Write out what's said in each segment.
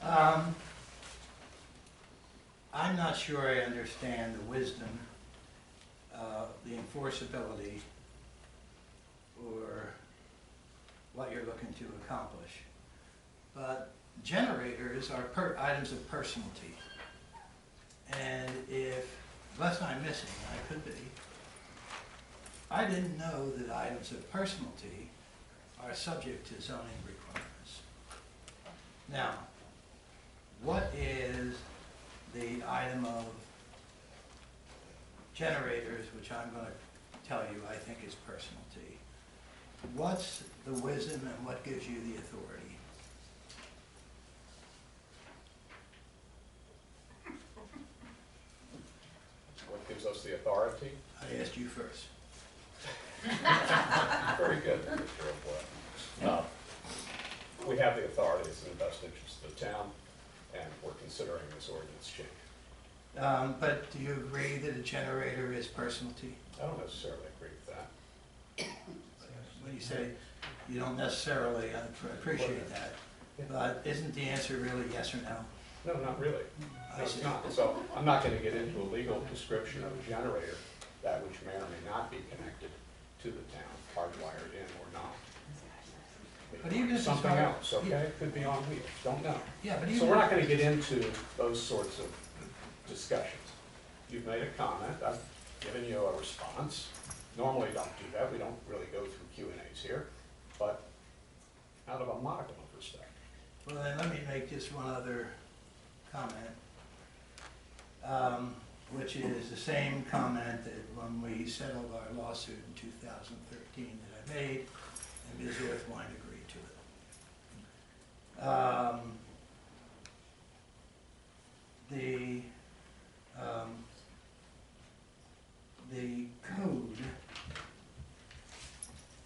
I'm not sure I understand the wisdom, the enforceability, or what you're looking to accomplish. But generators are items of personality. And if, unless I'm missing, I could be, I didn't know that items of personality are subject to zoning requirements. Now, what is the item of generators, which I'm going to tell you I think is personality? What's the wisdom and what gives you the authority? What gives us the authority? I asked you first. Very good, Mr. O'Boyle. We have the authority, it's in the best interest of the town, and we're considering this ordinance change. But do you agree that a generator is personality? I don't necessarily agree with that. When you say you don't necessarily, I appreciate that. But isn't the answer really yes or no? No, not really. I No, see. it's not. So I'm not going to get into a legal description of a generator, that which may or may not be connected to the town, hardwired in or not. But even if it's Something not- else, okay? It could be on wheels, don't know. Yeah, but So even we're not going to get into those sorts of discussions. You've made a comment, I've given you a response. Normally don't do that, we don't really go through Q&As here, but out of a modicum of respect. well, then let me make just one other comment, which is the same comment that when we settled our lawsuit in 2013 that I made, and Ms. Earthwine agreed to it. The code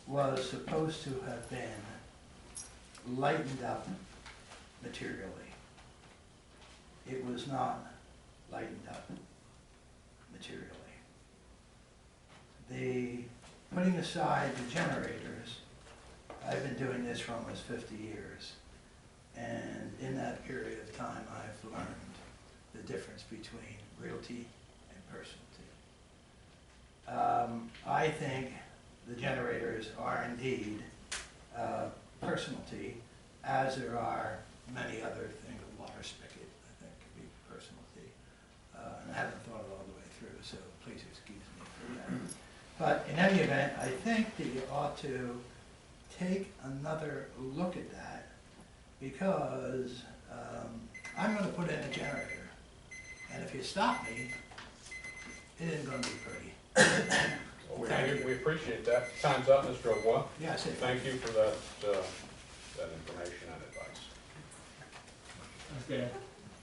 was supposed to have been lightened up materially. It was not lightened up materially. Putting aside the generators, I've been doing this for almost 50 years, and in that period of time I've learned the difference between realty and personality. I think the generators are indeed personality, as there are many other things. A water spigot, I think, could be personality. And I haven't thought it all the way through, so please excuse me for that. But in any event, I think that you ought to take another look at that, because I'm going to put in a generator. And if you stop me, it isn't going to be pretty. Well, we appreciate that. Time's up, Mr. O'Boyle. Yes, Thank you for that, that information and advice. Okay.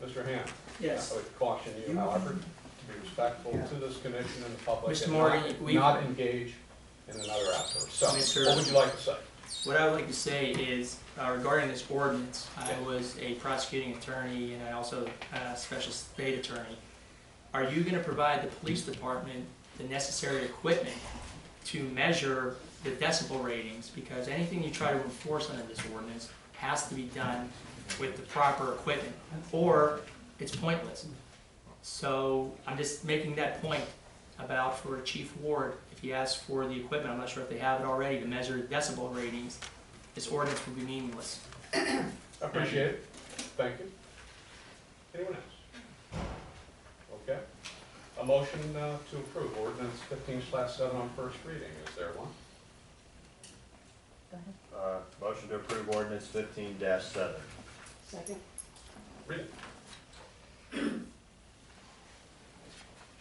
Mr. Ham? Yes. I would caution you, however, to be respectful to this commission and the public. Mr. And Morgan, not engage in another outburst. So, Mr. what would you like to say? What I would like to say is, regarding this ordinance, I was a prosecuting attorney and I also a special state attorney. Are you going to provide the police department the necessary equipment to measure the decibel ratings? Because anything you try to enforce under this ordinance has to be done with the proper equipment, or it's pointless. So I'm just making that point about for Chief Ward, if he asks for the equipment, I'm not sure if they have it already, to measure decibel ratings, this ordinance would be meaningless. I appreciate it. Thank you. Anyone else? Okay. A motion to approve ordinance 15/7 on first reading. Is there one? Go ahead. Motion to approve ordinance 15-7. Second. Read it.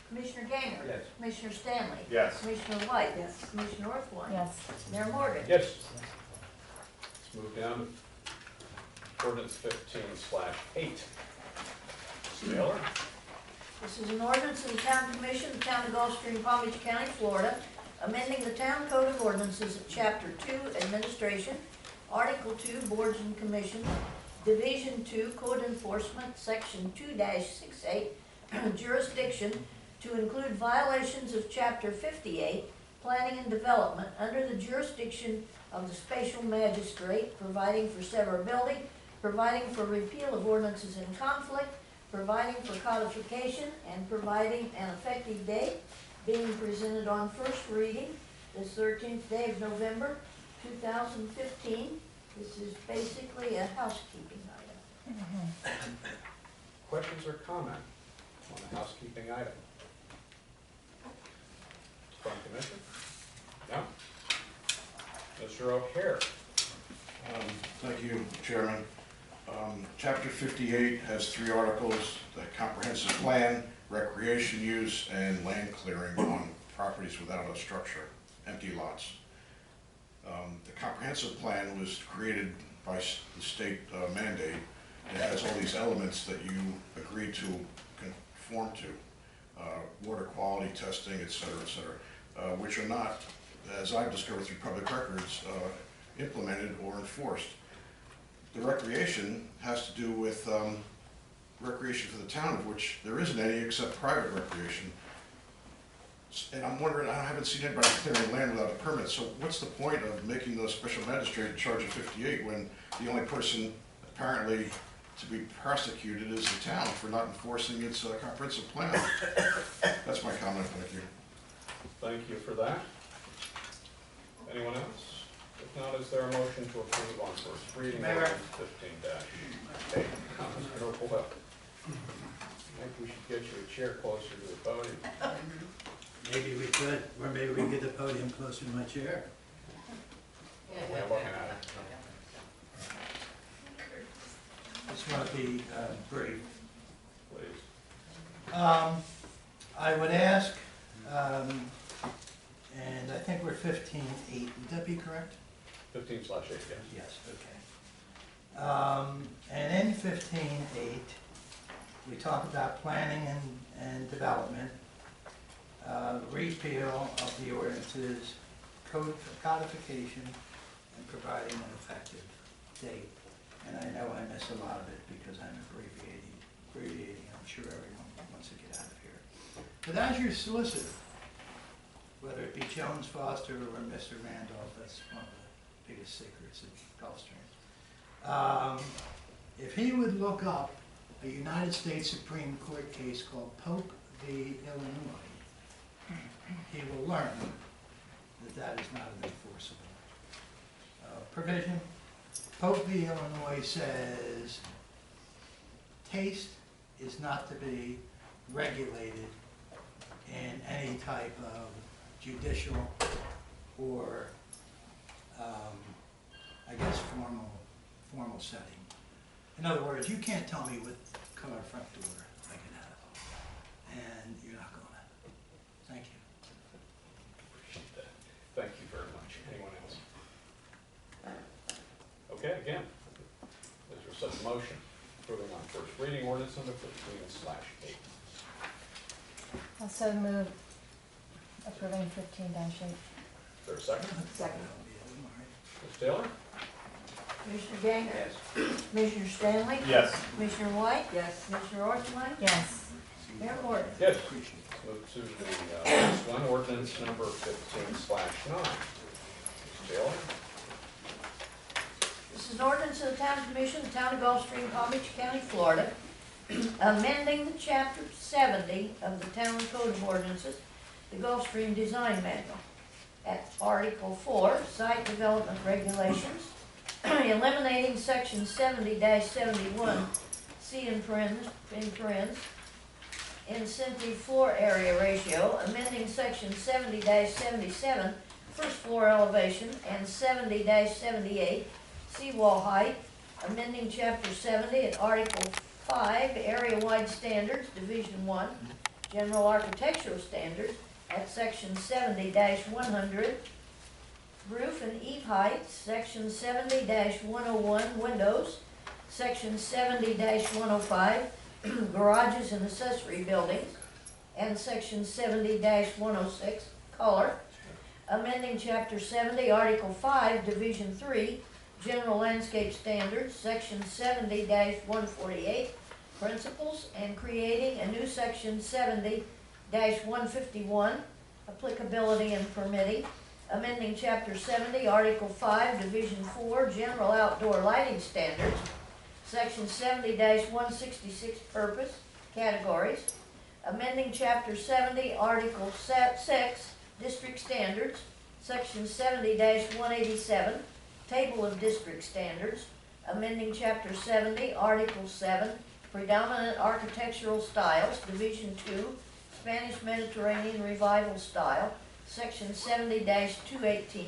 Commissioner Gainer. Yes. Commissioner Stanley. Yes. Commissioner White. Yes. Commissioner Orthwein. Yes. Mayor Morgan. Yes. Let's move down to ordinance 15/8. Mr. Taylor? This is an ordinance of the Town Commission of the Town of Gulfstream, Palm Beach County, Florida, amending the Town Code of Ordinances of Chapter 2, Administration, Article 2, Boards and Commissions, Division 2, Code Enforcement, Section 2-68, Jurisdiction, to include violations of Chapter 58, Planning and Development, under the jurisdiction of the Spatial Magistrate, providing for severability, providing for repeal of ordinances in conflict, providing for codification, and providing an effective date, being presented on first reading this 13th day of November, 2015. This is basically a housekeeping item. Questions or comment on the housekeeping item? From Commission? No? Mr. O'Hare? Thank you, Chairman. Chapter 58 has 3 articles: the comprehensive plan, recreation use, and land clearing on properties without a structure, empty lots. The comprehensive plan was created by the state mandate. It has all these elements that you agreed to conform to, water quality testing, et cetera, which are not, as I've discovered through public records, implemented or enforced. The recreation has to do with recreation for the town, of which there isn't any except private recreation. And I'm wondering, I haven't seen anybody clearing land without a permit, so what's the point of making the special magistrate in charge of 58 when the only person apparently to be prosecuted is the town for not enforcing its comprehensive plan? That's my comment, thank you. Thank you for that. Anyone else? If not, is there a motion to approve on first reading? Mayor. Ordinance 15-8. Mr. North, hold up. I think we should get you a chair closer to the podium. Maybe we could, or maybe we can get the podium closer to my chair. We're looking at it. Just want to be brief. Please. I would ask, and I think we're 15.8, would that be correct? 15/8, yes. Yes, okay. And in 15.8, we talk about planning and development, repeal of the ordinances, codification, and providing an effective date. And I know I miss a lot of it because I'm abbreviating. I'm sure everyone wants to get out of here. But as your solicitor, whether it be Jones Foster or Mr. Randolph, that's one of the biggest secrets at Gulfstream. If he would look up a United States Supreme Court case called Pope v. Illinois, he will learn that that is not an enforceable provision. Pope v. Illinois says taste is not to be regulated in any type of judicial or, I guess, formal setting. In other words, you can't tell me what color front door I can have, and you're not going to. Thank you. Appreciate that. Thank you very much. Anyone else? Okay, again, is there such a motion approving on first reading ordinance number 15/8? Also move approving 15-8. Is there a second? Second. Ms. Taylor? Commissioner Gainer? Yes. Commissioner Stanley? Yes. Commissioner White? Yes. Commissioner Ortman? Yes. Mayor Gordon? Yes. Appreciate it. Move to the next one, ordinance number 15/9. Ms. Taylor? This is an ordinance of the Town Commission, the Town of Gulfstream, Palm Beach County, Florida, amending the Chapter 70 of the Town Code of Ordinances, the Gulfstream Design Manual. At Article 4, Site Development Regulations, eliminating Section 70-71, C in parens, incentive floor area ratio, amending Section 70-77, first floor elevation, and 70-78, seawall height, amending Chapter 70 at Article 5, area-wide standards, Division 1, general architectural standards, at Section 70-100, roof and eave heights, Section 70-101, windows, Section 70-105, garages and accessory buildings, and Section 70-106, color, amending Chapter 70, Article 5, Division 3, general landscape standards, Section 70-148, principles, and creating a new Section 70-151, applicability and permitting, amending Chapter 70, Article 5, Division 4, general outdoor lighting standards, Section 70-166 purpose, categories, amending Chapter 70, Article 6, district standards, Section 70-187, table of district standards, amending Chapter 70, Article 7, predominant architectural styles, Division 2, Spanish Mediterranean Revival style, Section 70-218,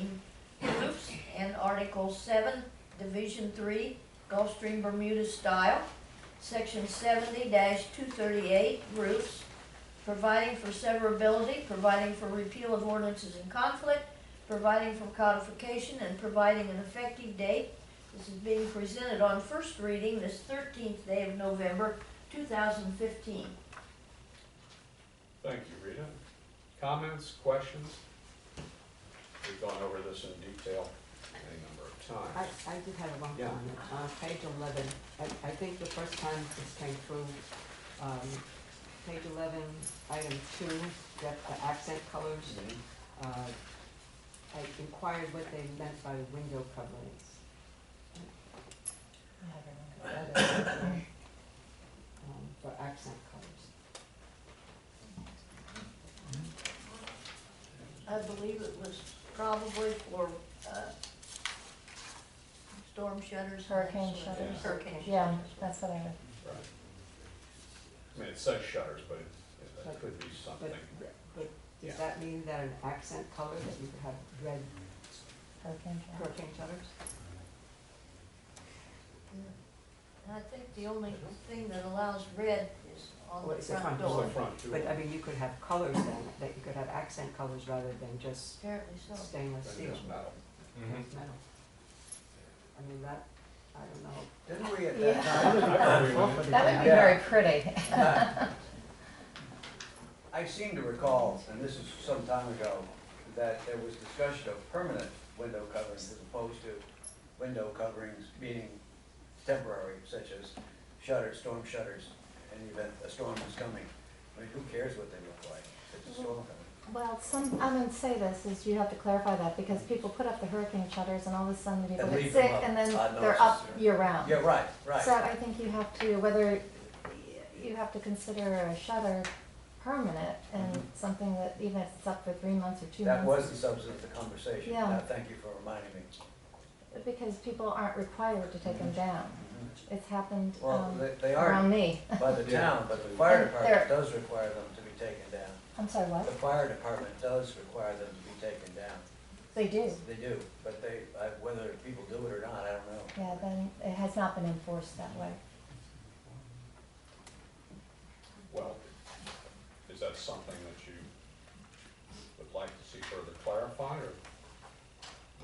roofs, and Article 7, Division 3, Gulfstream Bermuda style, Section 70-238, roofs, providing for severability, providing for repeal of ordinances in conflict, providing for codification, and providing an effective date. This is being presented on first reading this 13th day of November, 2015. Thank you, Rita. Comments, questions? We've gone over this in detail any number of times. I did have one Yeah. comment. Page 11, I think the first time this came through, page 11, item 2, that the accent colors, I inquired what they meant by window coverings. For accent colors. I believe it was probably for storm shutters. Hurricane shutters. Hurricane Yeah, shutters. that's what I read. Right. I mean, it says shutters, but it could be something. But Yeah. does that mean that an accent color, that you could have red Hurricane shutters. hurricane shutters? And I think the only thing that allows red is on Oh, the it's the front front It's door. the front door. But I mean, you could have colors then, that you could have accent colors rather than just Apparently so. stainless And steel. it's metal. It's metal. I mean, that, I don't know. Didn't we at Yeah. that time? That would be Yeah. very pretty. I seem to recall, and this is some time ago, that there was discussion of permanent window coverings as opposed to window coverings being temporary, such as shutters, storm shutters, in the event a storm is coming. I mean, who cares what they look like? It's a storm coming. Well, I'm gonna say this, is you have to clarify that, because people put up the hurricane shutters and all of a sudden the people And get leave sick them up. and then No, they're it's up just- year round. Yeah, right, right. So I think you have to, whether, you have to consider a shutter permanent and something that, even if it's up for 3 months or 2 months. That was the substance of the conversation. Yeah. Now, thank you for reminding me. Because people aren't required to take them down. It's happened Well, they around are me. by the town, but the fire And department does require them to be taken down. I'm sorry, what? The fire department does require them to be taken down. They do. They do, but whether people do it or not, I don't know. Yeah, then it has not been enforced that way. Well, is that something that you would like to see further clarified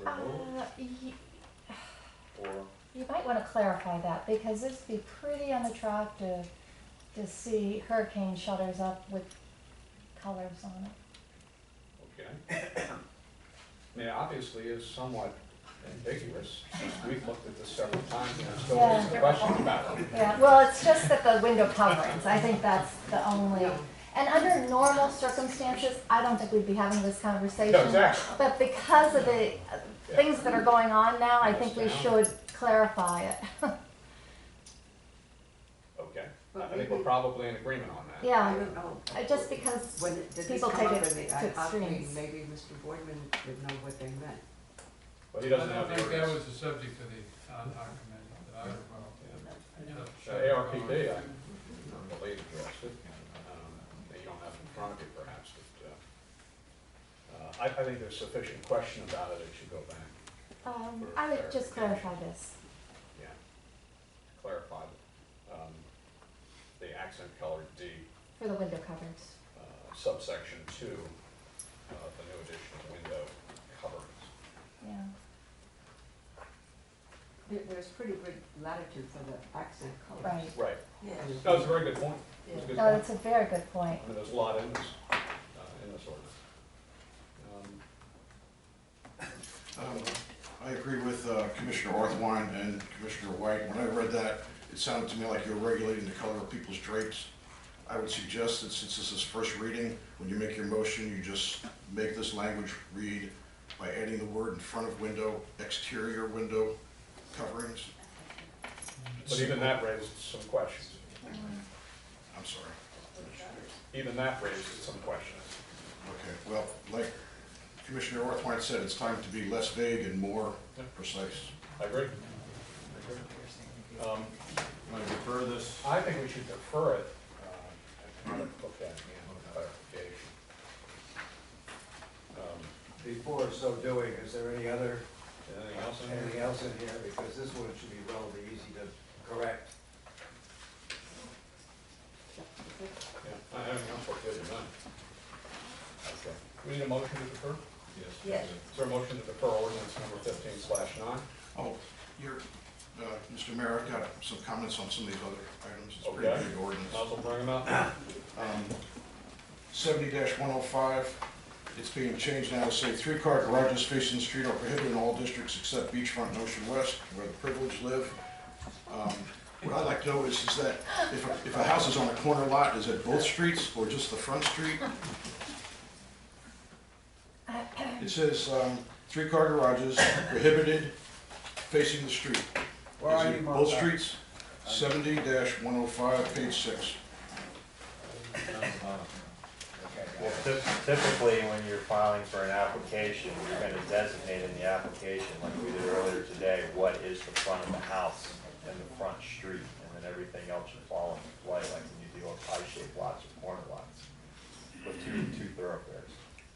or removed? Or, You might want to clarify that, because it'd be pretty unattractive to see hurricane shutters up with colors on it. okay. I mean, it obviously is somewhat ambiguous, since we've looked at this several times and there's still Yeah. some questions about it. Yeah, well, it's just that the window coverings, I think that's the only, and under normal circumstances, I don't think we'd be having this conversation. No, exactly. But because of the things that are going on now, I think we should clarify it. Okay, I think we're probably in agreement on that. I Yeah, don't know. just because When did this people come take up it in the to ad hoc meeting, extremes. maybe Mr. Boardman would know what they meant. But he doesn't I have don't the think that ordinance. was the subject of the ad hoc committee that I recall. ARPD, I believe addressed it, that you don't have in front of you perhaps, but, I think there's sufficient question about it, it should go back, I would just clarify this. yeah. Clarify, the accent color D, For the window covers. subsection 2, of the new edition of window coverings. Yeah. There's pretty good latitude for the accent colors. Right. Right, Yes. no, it's a very good point. It's a good No, point. it's a very good point. I mean, there's a lot in this ordinance. I agree with Commissioner Orthwine and Commissioner White. When I read that, it sounded to me like you were regulating the color of people's drapes. I would suggest that since this is first reading, when you make your motion, you just make this language read by adding the word in front of window, exterior window coverings. But even that raised some questions. I'm sorry. Even that raised some questions. Okay, well, like Commissioner Orthwine said, it's time to be less vague and more precise. I agree. Want to defer this? I think we should defer it, and kind of look at it again with clarification. Before so doing, is there any other, Anything else in here? anything else in here? Because this one should be relatively easy to correct. Yeah, I haven't else for good enough. Okay. We need a motion to defer? Yes. Is there a motion to defer ordinance number 15/9? Oh, Mr. Mayor, I've got some comments on some of these other items. It's a Okay. pretty big ordinance. Might as well bring them up. 70-105, it's being changed now to say 3-car garages facing the street are prohibited in all districts except beachfront and Ocean West, where the privileged live. What I'd like to know is that if a house is on a corner lot, is it both streets or just the front street? It says 3-car garages prohibited facing the street. Where Is are it you, both Martha? streets? 70-105, page 6. Well, typically, when you're filing for an application, you're going to designate in the application, like we did earlier today, what is the front of the house and the front street, and then everything else you follow in flight, like when you deal with pie-shaped lots or corner lots, with two thoroughfares.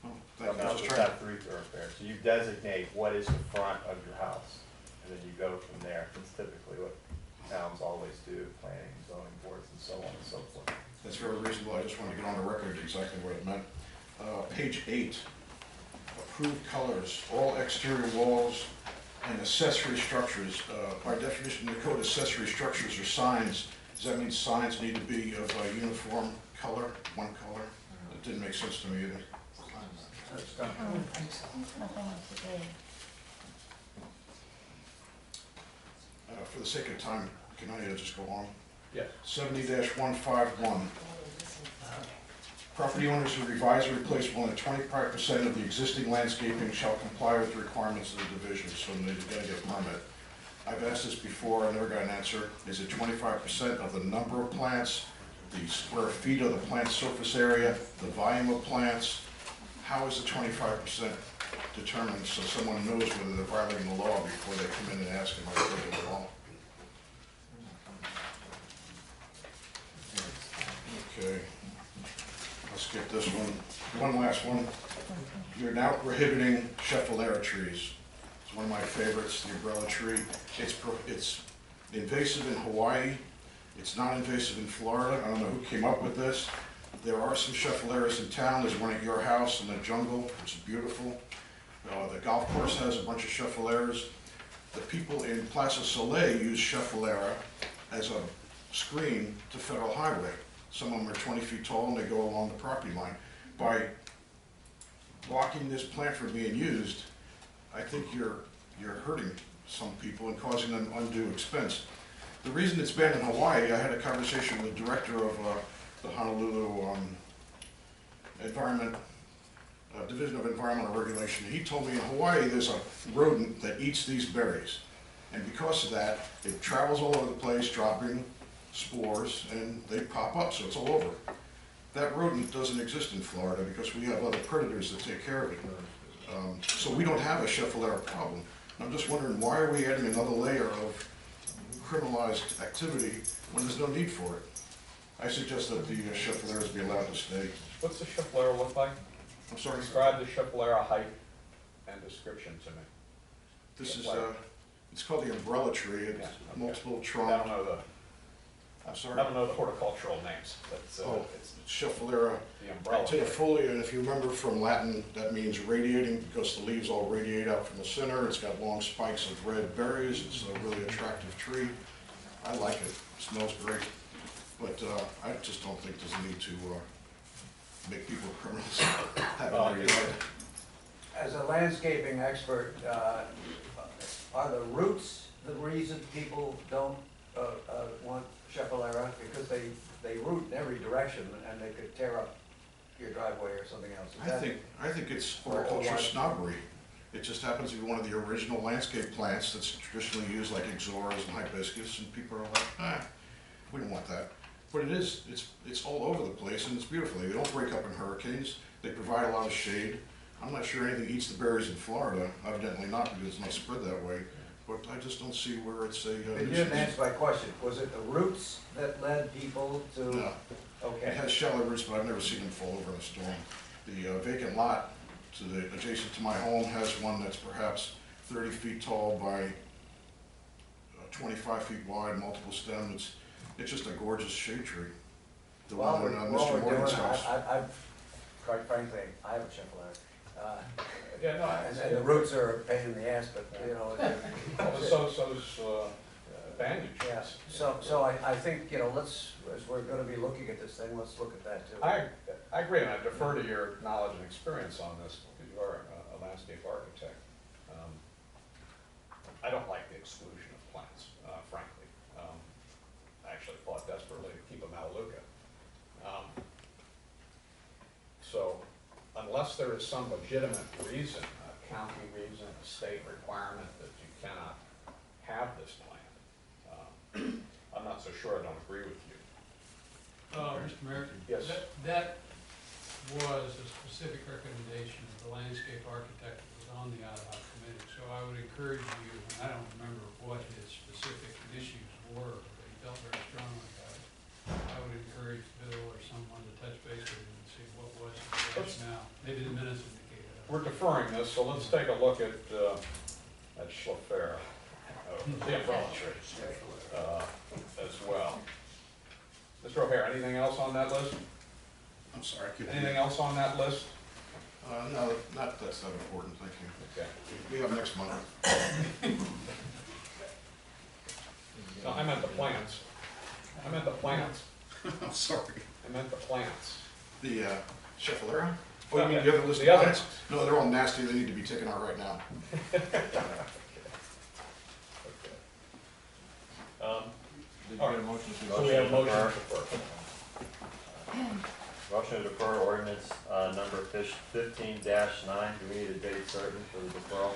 Oh, Some thank you. I was houses trying- have 3 thoroughfares, so you designate what is the front of your house, and then you go from there. That's typically what towns always do, planning, zoning boards, and so on and so forth. That's very reasonable. I just wanted to get on the record exactly what it meant. Page 8, approved colors, all exterior walls and accessory structures. By definition, in the code, accessory structures are signs. Does that mean signs need to be of a uniform color, one color? It didn't make sense to me either. Nothing else to do. For the sake of time, can I just go on? Yes. 70-151. Property owners who revise or replace more than 25% of the existing landscaping shall comply with the requirements of the division, so they're gonna get a permit. I've asked this before, I never got an answer. Is it 25% of the number of plants, the square feet of the plant surface area, the volume of plants? How is the 25% determined so someone knows whether they're violating the law before they come in and ask them are they breaking the law? Okay, I'll skip this one. One last one. You're now prohibiting schefflera trees. It's one of my favorites, the umbrella tree. It's invasive in Hawaii. It's not invasive in Florida. I don't know who came up with this. There are some scheffleras in town. There's one at your house in the jungle, which is beautiful. The golf course has a bunch of scheffleras. The people in Plaza Soleil use schefflera as a screen to Federal Highway. Some of them are 20 feet tall and they go along the property line. By blocking this plant from being used, I think you're hurting some people and causing them undue expense. The reason it's banned in Hawaii, I had a conversation with the director of the Honolulu Division of Environmental Regulation. He told me in Hawaii there's a rodent that eats these berries. And because of that, it travels all over the place, dropping spores, and they pop up, so it's all over. That rodent doesn't exist in Florida because we have other predators that take care of it. So we don't have a schefflera problem. I'm just wondering, why are we adding another layer of criminalized activity when there's no need for it? I suggest that the scheffleras be allowed to stay. What's the schefflera look like? I'm sorry? Describe the schefflera height and description to me. This is, it's called the umbrella tree. It's Yeah, okay. multiple I trunk. don't know I'm I sorry? don't know the horticultural names, but it's Schefflera the umbrella. altifolia, and if you remember from Latin, that means radiating because the leaves all radiate out from the center. It's got long spikes of red berries. It's a really attractive tree. I like it. It smells great. But I just don't think there's a need to make people criminals. Have it on your head. As a landscaping expert, are the roots the reason people don't want schefflera? Because they root in every direction and they could tear up your driveway or something else. Is that- I think it's horticultural snobbery. It just happens to be one of the original landscape plants that's traditionally used like ixoras and hibiscus, and people are like, we don't want that. But it is, it's all over the place and it's beautiful. They don't break up in hurricanes. They provide a lot of shade. I'm not sure anything eats the berries in Florida, evidently not because it's not spread that way. But I just don't see where it's a You didn't nuisance. answer my question. Was it the roots that led people to? No. It Okay. has shallow roots, but I've never seen them fall over in a storm. The vacant lot adjacent to my home has one that's perhaps 30 feet tall by 25 feet wide, multiple stems. It's just a gorgeous shade tree. The While one we're, in while Mr. we're doing Morgan's it, house. quite frankly, I have a Chevrolet. Yeah, no, And the roots are a pain in the ass, but, you know. so's banyan Yeah, trees. so I think, you know, let's, as we're gonna be looking at this thing, let's look at that too. I agree, and I defer to your knowledge and experience on this, because you are a landscape architect. I don't like the exclusion of plants, frankly. I actually fought desperately to keep them out of Luca. So unless there is some legitimate reason, a county reason, a state requirement that you cannot have this plant, I'm not so sure I don't agree with you. Mr. Mayor? Yes. That was a specific recommendation of the landscape architect that was on the ad hoc committee. So I would encourage you, and I don't remember what his specific issues were, but he felt very strongly about it. I would encourage Bill or someone to touch base with him and see what was the rationale. Maybe the minutes indicate it. We're deferring this, so let's take a look at Schlaffer, the umbrella tree, as well. Mr. O'Hare, anything else on that list? I'm sorry. Anything else on that list? No, that's not important, thank you. Okay. We have next month. No, I meant the plants. I meant the plants. I'm sorry. I meant the plants. The Schefflera? Oh, you mean the other list of The other plants? ones. No, they're all nasty, they need to be taken out right now. Did All you right. get a motion to? So we have a motion to defer? defer. Motion to defer ordinance number 15-9. Do we need a date certain for the deferral?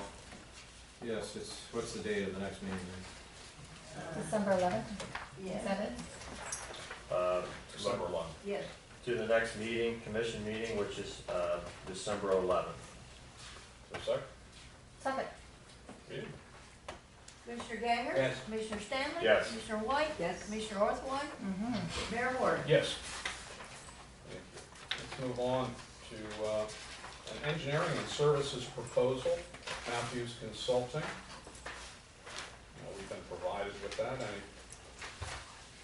Yes, what's the date of the next meeting? December 11th, is Yes, that it? December 11th. yes. To the next meeting, commission meeting, which is December 11th. So second? Second. Read. Commissioner Gager? Yes. Commissioner Stanley? Yes. Commissioner White? Yes. Commissioner Orthwine? Mm-hmm. Mayor Warden? Yes. Let's move on to an engineering and services proposal, Matthews Consulting. We've been provided with that. Any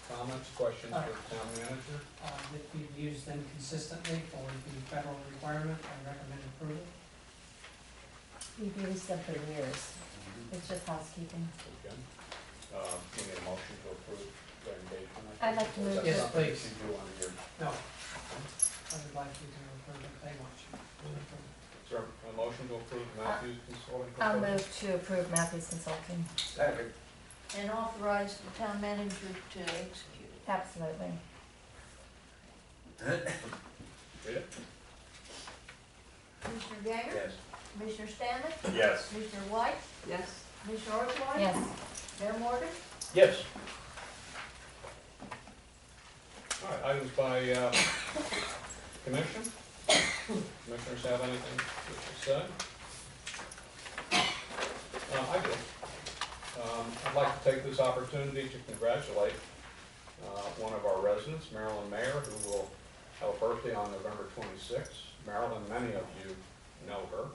comments, questions for the town manager? If we've used them consistently for the federal requirement, I recommend approval. We've used them for years. It's just housekeeping. Okay. We need a motion to approve their engagement. I'd like to move Is that Yes, something please. you do under your, No, I would like you to approve if they want you to approve. is there a motion to approve Matthews Consulting I'll proposal? move to approve Matthews Consulting. Second. And authorize the town manager to execute it. Absolutely. Read it. Commissioner Gager? Yes. Commissioner Stanley? Yes. Commissioner White? Yes. Commissioner Orthwine? Yes. Mayor Morgan? Yes. All right, items by commission. Commissioners have anything to say? I do. I'd like to take this opportunity to congratulate one of our residents, Marilyn Mayer, who will have a birthday on November 26th. Marilyn, many of you know her,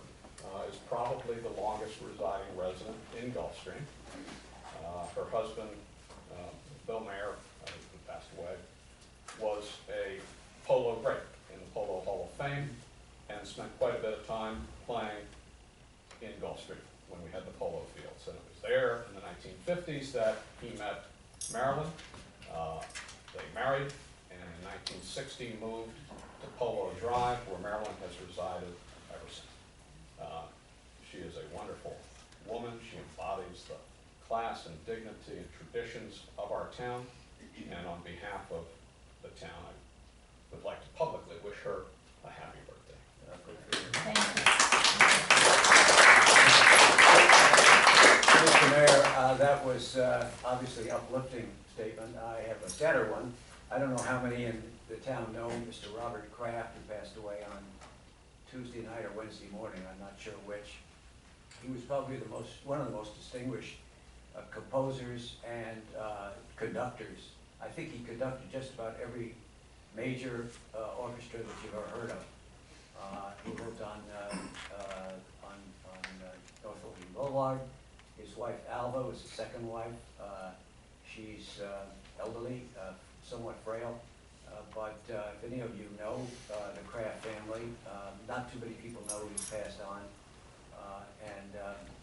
is probably the longest residing resident in Gulfstream. Her husband, Bill Mayer, who passed away, was a polo great in the Polo Hall of Fame and spent quite a bit of time playing in Gulfstream when we had the polo fields. And it was there in the 1950s that he met Marilyn. They married, and in 1960 moved to Polo Drive, where Marilyn has resided ever since. She is a wonderful woman. She embodies the class and dignity and traditions of our town. And on behalf of the town, I would like to publicly wish her a happy birthday. Thank you. That was obviously uplifting statement. I have a sadder one. I don't know how many in the town know Mr. Robert Kraft, who passed away on Tuesday night or Wednesday morning, I'm not sure which. He was probably one of the most distinguished composers and conductors. I think he conducted just about every major orchestra that you've ever heard of. He lived on North Ocean Boulevard. His wife Alva was his second wife. She's elderly, somewhat frail. But if any of you know the Kraft family, not too many people know he's passed on.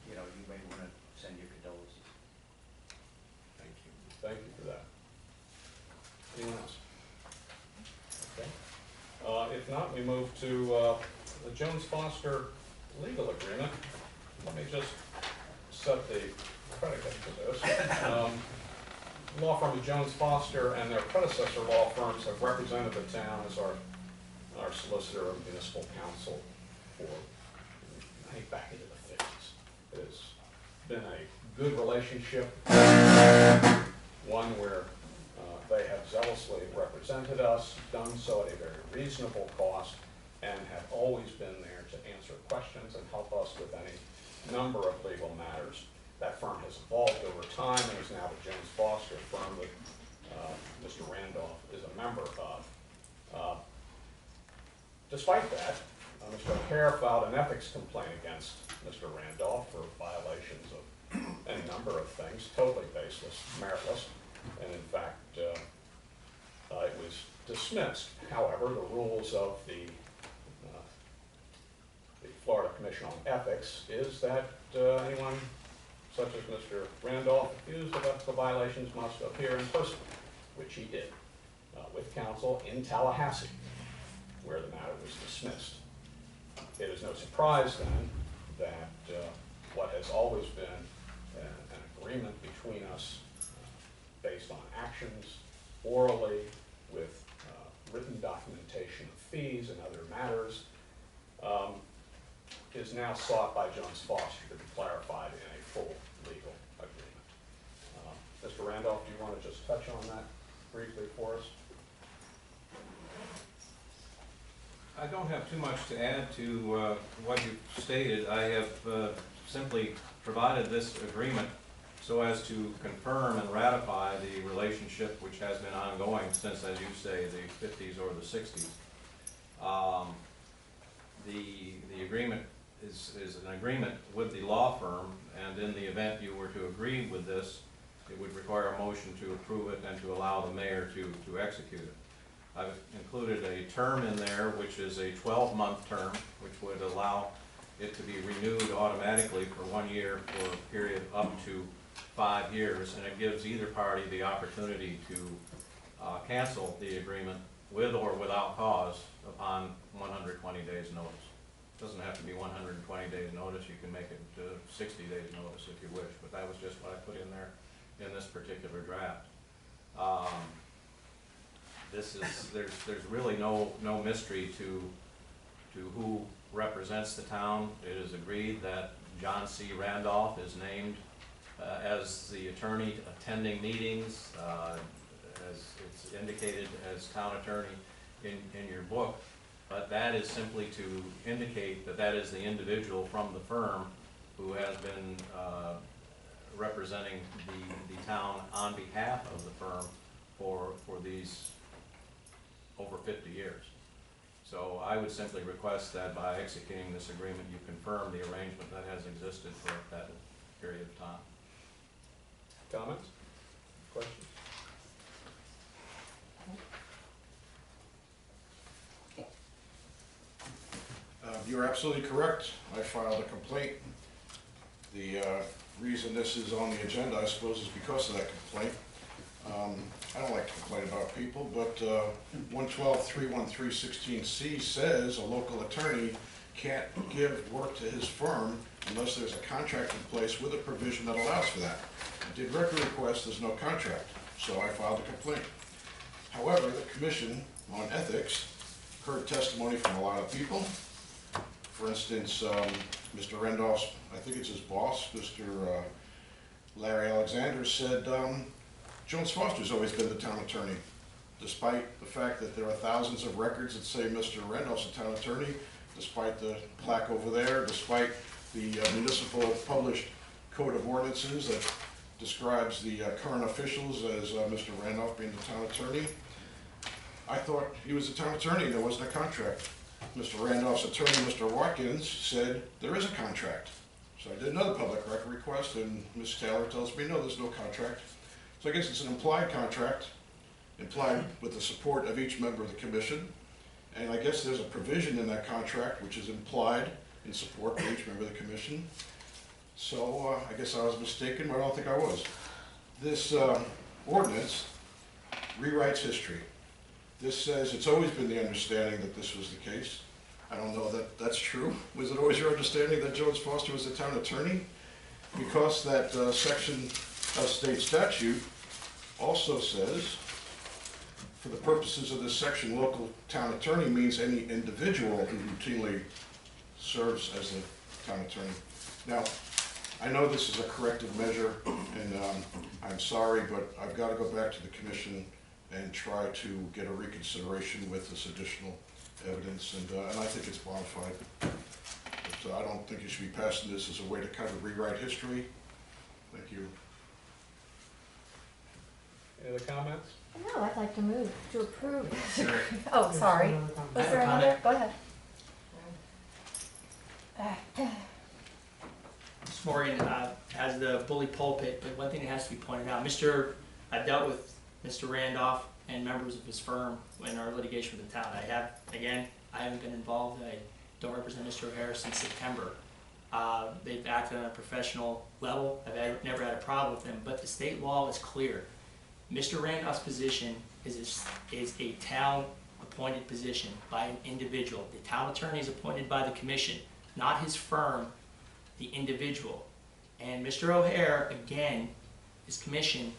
You know, you may want to send your condolences. Thank you. Thank you for that. Anyone else? Okay. If not, we move to the Jones-Foster legal agreement. Let me just set the predicate for this. Law firm of Jones-Foster and their predecessor law firms have represented the town as our solicitor and municipal counsel for, I think, back into the 50s. It has been a good relationship, one where they have zealously represented us, done so at a very reasonable cost, and have always been there to answer questions and help us with any number of legal matters. That firm has evolved over time and is now the Jones-Foster firm that Mr. Randolph is a member of. Despite that, Mr. O'Hare filed an ethics complaint against Mr. Randolph for violations of any number of things, totally baseless, meritless, and in fact, it was dismissed. However, the rules of the Florida Commission on Ethics is that anyone such as Mr. Randolph accused of the violations must appear in person, which he did, with counsel in Tallahassee, where the matter was dismissed. It is no surprise then that what has always been an agreement between us based on actions, orally, with written documentation of fees and other matters, is now sought by Jones-Foster to be clarified in a full legal agreement. Mr. Randolph, do you want to just touch on that briefly for us? I don't have too much to add to what you stated. I have simply provided this agreement so as to confirm and ratify the relationship which has been ongoing since, as you say, the 50s or the 60s. The agreement is an agreement with the law firm, and in the event you were to agree with this, it would require a motion to approve it and to allow the mayor to execute it. I've included a term in there which is a 12-month term, which would allow it to be renewed automatically for 1 year for a period up to 5 years, and it gives either party the opportunity to cancel the agreement with or without cause upon 120 days notice. It doesn't have to be 120 days notice. You can make it 60 days notice if you wish, but that was just what I put in there in this particular draft. There's really no mystery to who represents the town. It is agreed that John C. Randolph is named as the attorney attending meetings, as it's indicated as town attorney in your book. But that is simply to indicate that that is the individual from the firm who has been representing the town on behalf of the firm for these over 50 years. So I would simply request that by executing this agreement, you confirm the arrangement that has existed for that period of time. Comments? Questions? You're absolutely correct. I filed a complaint. The reason this is on the agenda, I suppose, is because of that complaint. I don't like to complain about people, but 112.313.16c says a local attorney can't give work to his firm unless there's a contract in place with a provision that allows for that. I did record request, there's no contract, so I filed a complaint. However, the Commission on Ethics heard testimony from a lot of people. For instance, Mr. Randolph's, I think it's his boss, Mr. Larry Alexander said, Jones Foster's always been the town attorney, despite the fact that there are thousands of records that say Mr. Randolph's the town attorney, despite the plaque over there, despite the municipal published code of ordinances that describes the current officials as Mr. Randolph being the town attorney. I thought he was the town attorney and there wasn't a contract. Mr. Randolph's attorney, Mr. Watkins, said there is a contract. So I did another public record request and Ms. Taylor tells me, no, there's no contract. So I guess it's an implied contract, implied with the support of each member of the commission. And I guess there's a provision in that contract which is implied in support of each member of the commission. So I guess I was mistaken, but I don't think I was. This ordinance rewrites history. This says it's always been the understanding that this was the case. I don't know that that's true. Was it always your understanding that Jones Foster was the town attorney? Because that section of state statute also says, for the purposes of this section, local town attorney means any individual who routinely serves as the town attorney. Now, I know this is a corrective measure, and I'm sorry, but I've got to go back to the commission and try to get a reconsideration with this additional evidence, and I think it's bona fide. But I don't think you should be passing this as a way to kind of rewrite history. Thank you. Any other comments? No, I'd like to move to approve. Sure. Oh, sorry. There's another comment. Was I there have a another? comment. Go ahead. Ms. Morgan, has the bully pulpit, but one thing that has to be pointed out, I've dealt with Mr. Randolph and members of his firm in our litigation with the town. I haven't been involved. I don't represent Mr. O'Hara since September. They've acted on a professional level. I've never had a problem with them, but the state law is clear. Mr. Randolph's position is a town-appointed position by an individual. The town attorney is appointed by the commission, not his firm, the individual. And Mr. O'Hara, again, his commission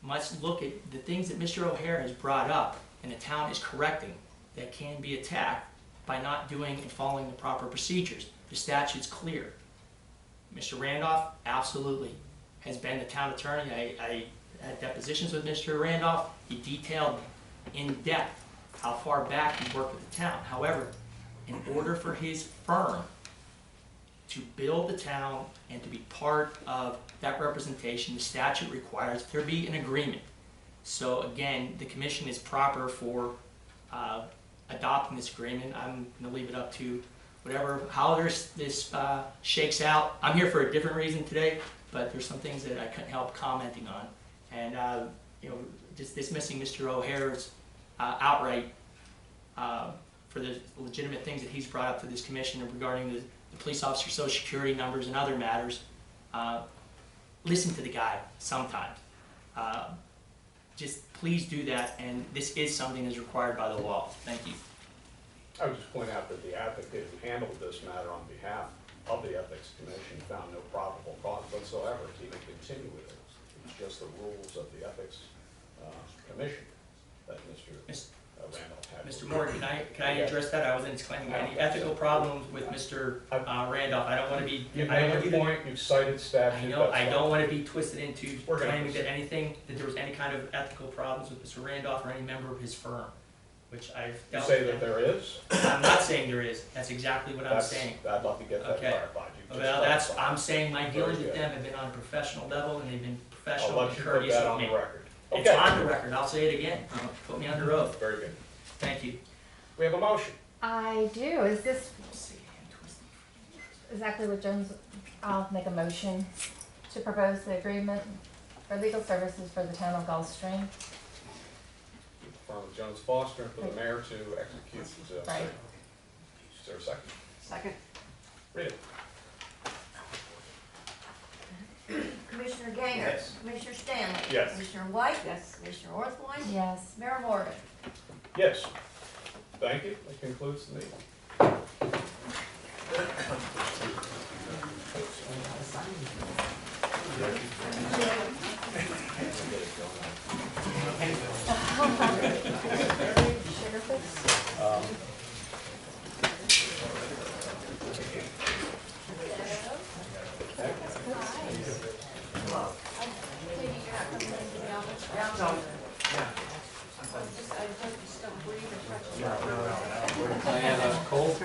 must look at the things that Mr. O'Hara has brought up and the town is correcting that can be attacked by not doing and following the proper procedures. The statute's clear. Mr. Randolph absolutely has been the town attorney. I had depositions with Mr. Randolph. He detailed in depth how far back he worked with the town. However, in order for his firm to build the town and to be part of that representation, the statute requires there be an agreement. So again, the commission is proper for adopting this agreement. I'm going to leave it up to how this shakes out. I'm here for a different reason today, but there's some things that I couldn't help commenting on. And just dismissing Mr. O'Hara's outright for the legitimate things that he's brought up to this commission regarding the police officer social security numbers and other matters. Listen to the guy sometimes. Just please do that, and this is something that's required by the law. Thank you. I would just point out that the advocate who handled this matter on behalf of the Ethics Commission found no probable cause whatsoever to even continue with it. It's just the rules of the Ethics Commission that Mr. Randolph had. Mr. Morgan, can I address that? I wasn't claiming any ethical problems with Mr. Randolph. I don't want to be. You've made your point. You've cited statute. I don't want to be twisted into We're gonna claiming that there was any kind of ethical problems with Mr. Randolph or any member of his firm, which I've You dealt say with. that there is? I'm not saying there is. That's exactly what I'm saying. I'd love to get that Okay. clarified. You just Well, clarified. I'm saying my dealings Very with good. them have been on a professional level, and they've been I'll professional let and you put courteous that with on the me. record. It's Okay. on the record. I'll say it again. Put me under oath. Very good. Thank you. We have a motion. I do. Is this exactly what Jones, I'll make a motion to propose the agreement for legal services for the town of Gulfstream. Firm of Jones Foster for the mayor to execute the Right. Is there a second? Second? Read it. Commissioner Gainer. Yes. Commissioner Stanley. Yes. Commissioner White. Yes. Commissioner Orthwein. Yes. Mayor Morgan. Yes. Thank you. That concludes the meeting. Sugar fix? Diana Cole.